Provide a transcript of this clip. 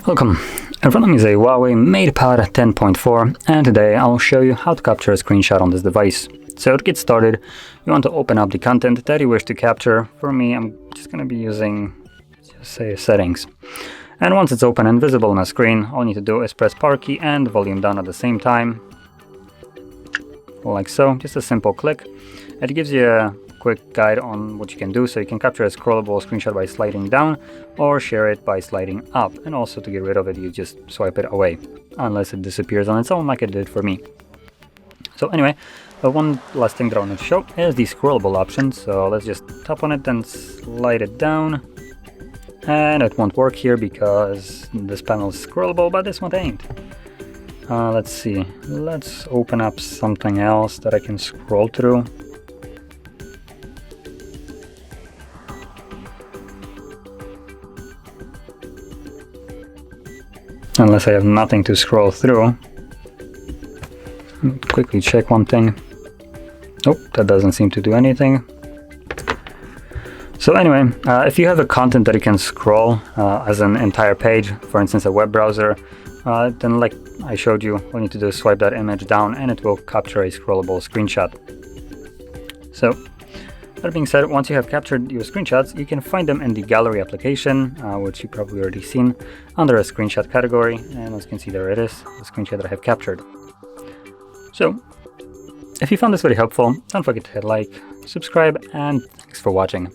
Welcome. In front of me is a HUAWEI MatePad 10.4, and today I'll show you how to capture a screenshot on this device. So to get started, you want to open up the content that you wish to capture. For me, I'm just going to be using, say, settings. And once it's open and visible on the screen, all you need to do is press power key and volume down at the same time. Like so, just a simple click. It gives you a quick guide on what you can do, so you can capture a scrollable screenshot by sliding down or share it by sliding up, and also to get rid of it you just swipe it away unless it disappears on its own like it did for me. So anyway, one last thing that I want to show is the scrollable option. So let's just tap on it and slide it down, and it won't work here because this panel is scrollable, but this one ain't. Let's see, let's open up something else that I can scroll through. Unless I have nothing to scroll through. Quickly check one thing. Oh, that doesn't seem to do anything. So anyway, if you have a content that you can scroll as an entire page, for instance a web browser, then like I showed you, all you need to do is swipe that image down and it will capture a scrollable screenshot. So that being said, once you have captured your screenshots, you can find them in the gallery application, which you probably already seen, under a screenshot category. And as you can see, there it is, the screenshot that I have captured. So if you found this very helpful, don't forget to hit like, subscribe, and thanks for watching.